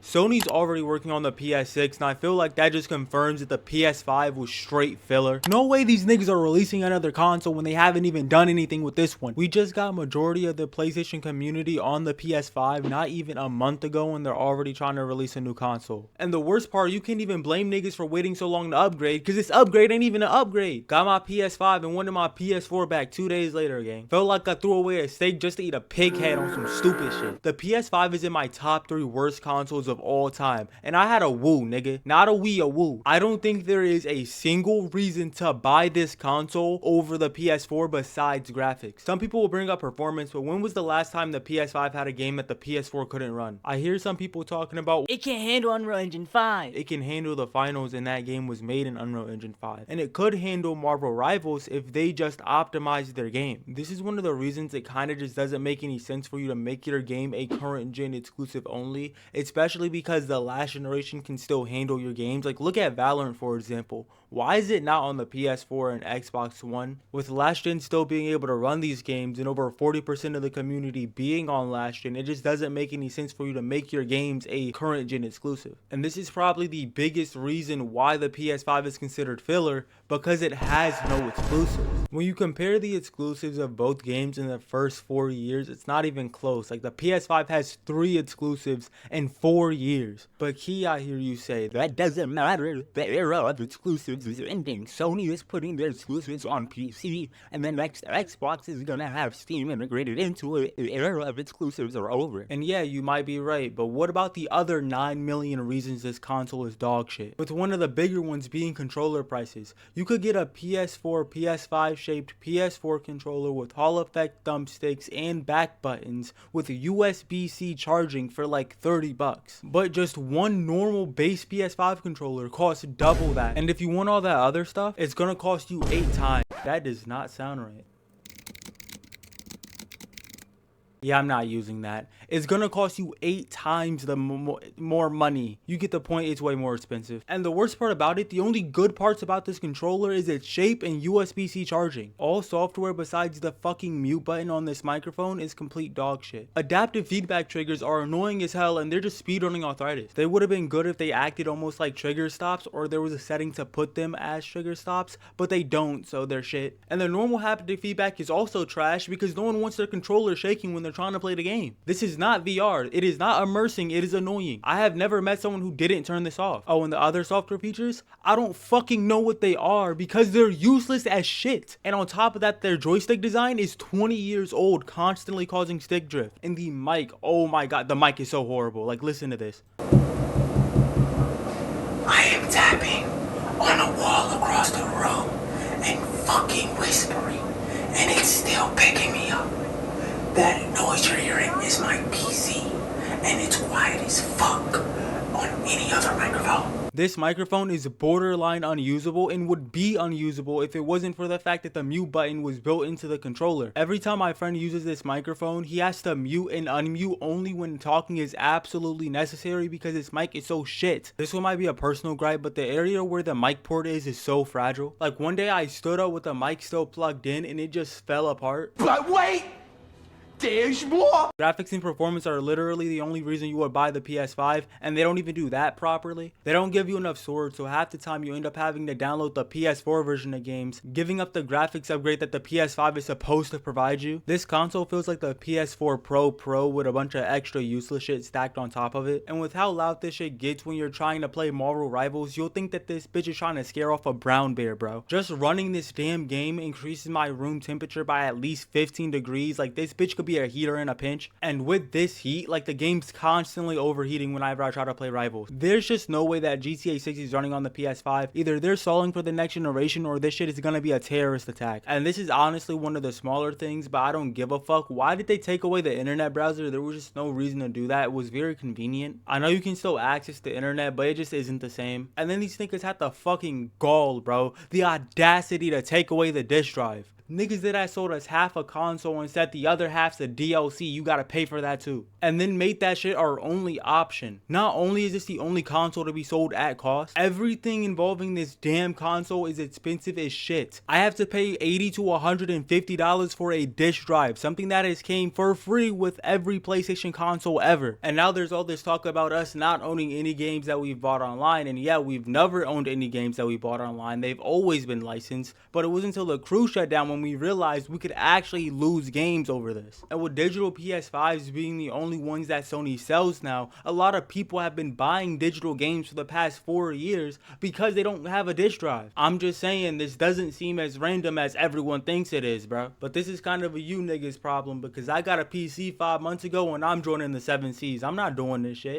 Sony's already working on the PS6, and I feel like that just confirms that the PS5 was straight filler. No way these niggas are releasing another console when they haven't even done anything with this one. We just got majority of the PlayStation community on the PS5 not even a month ago, and they're already trying to release a new console. And the worst part, you can't even blame niggas for waiting so long to upgrade, because this upgrade ain't even an upgrade. Got my PS5 and wanted my PS4 back 2 days later, gang. Felt like I threw away a steak just to eat a pig head on some stupid shit. The PS5 is in my top 3 worst consoles of all time, and I had a Woo, nigga, not a Wii, a Woo. I don't think there is a single reason to buy this console over the PS4 besides graphics. Some people will bring up performance, but when was the last time the PS5 had a game that the PS4 couldn't run? I hear some people talking about it can't handle Unreal Engine 5. It can handle the finals, and that game was made in Unreal Engine 5. And it could handle Marvel Rivals if they just optimized their game. This is one of the reasons it kind of just doesn't make any sense for you to make your game a current gen exclusive only, especially because the last generation can still handle your games. Like, look at Valorant, for example. Why is it not on the PS4 and Xbox One? With last gen still being able to run these games and over 40% of the community being on last gen, it just doesn't make any sense for you to make your games a current gen exclusive. And this is probably the biggest reason why the PS5 is considered filler, because it has no exclusives. When you compare the exclusives of both games in the first 4 years, it's not even close. Like, the PS5 has 3 exclusives in 4 years. But Key, I hear you say, that doesn't matter. The era of exclusives is ending. Sony is putting their exclusives on PC, and then Xbox is gonna have Steam integrated into it. The era of exclusives are over. And yeah, you might be right, but what about the other 9 million reasons this console is dog shit? With one of the bigger ones being controller prices. You could get a PS4, PS5 shaped PS4 controller with Hall effect thumbsticks and back buttons with USB-C charging for like 30 bucks. But just one normal base PS5 controller costs double that. And if you want all that other stuff, it's gonna cost you 8 times. That does not sound right. Yeah, I'm not using that. It's gonna cost you 8 times the more money. You get the point, it's way more expensive. And the worst part about it, the only good parts about this controller is its shape and USB-C charging. All software besides the fucking mute button on this microphone is complete dog shit. Adaptive feedback triggers are annoying as hell, and they're just speedrunning arthritis. They would have been good if they acted almost like trigger stops, or there was a setting to put them as trigger stops, but they don't, so they're shit. And the normal haptic feedback is also trash because no one wants their controller shaking when they're trying to play the game. This is not VR. It is not immersing. It is annoying. I have never met someone who didn't turn this off. Oh, and the other software features, I don't fucking know what they are because they're useless as shit. And on top of that, their joystick design is 20 years old, constantly causing stick drift. And the mic, oh my god, the mic is so horrible. Like, listen to this. I am tapping on a wall across the room and fucking whispering, and it's still picking me up. That noise you're hearing is my PC, and it's quiet as fuck on any other microphone. This microphone is borderline unusable and would be unusable if it wasn't for the fact that the mute button was built into the controller. Every time my friend uses this microphone, he has to mute and unmute only when talking is absolutely necessary because this mic is so shit. This one might be a personal gripe, but the area where the mic port is so fragile. Like, one day I stood up with the mic still plugged in and it just fell apart. But wait! There's more! Graphics and performance are literally the only reason you would buy the PS5, and they don't even do that properly. They don't give you enough storage, so half the time you end up having to download the PS4 version of games, giving up the graphics upgrade that the PS5 is supposed to provide you. This console feels like the PS4 Pro with a bunch of extra useless shit stacked on top of it. And with how loud this shit gets when you're trying to play Marvel Rivals, you'll think that this bitch is trying to scare off a brown bear, bro. Just running this damn game increases my room temperature by at least 15 degrees. Like, this bitch could be a heater in a pinch, and with this heat, like, the game's constantly overheating whenever I try to play Rivals. There's just no way that GTA 6 is running on the PS5. Either they're stalling for the next generation, or this shit is gonna be a terrorist attack. And this is honestly one of the smaller things, but I don't give a fuck. Why did they take away the internet browser? There was just no reason to do that. It was very convenient. I know you can still access the internet, but it just isn't the same. And then these niggas had the fucking gall, bro, the audacity to take away the disk drive. Niggas that sold us half a console and said the other half's a DLC, you gotta pay for that too. And then made that shit our only option. Not only is this the only console to be sold at cost, everything involving this damn console is expensive as shit. I have to pay $80 to $150 for a disk drive, something that has came for free with every PlayStation console ever. And now there's all this talk about us not owning any games that we've bought online, and yeah, we've never owned any games that we bought online. They've always been licensed, but it wasn't until the crew shut down when we realized we could actually lose games over this. And with digital PS5s being the only ones that Sony sells now, a lot of people have been buying digital games for the past 4 years because they don't have a disc drive. I'm just saying, this doesn't seem as random as everyone thinks it is, bro. But this is kind of a you niggas problem, because I got a PC 5 months ago and I'm joining the 7 Cs. I'm not doing this shit.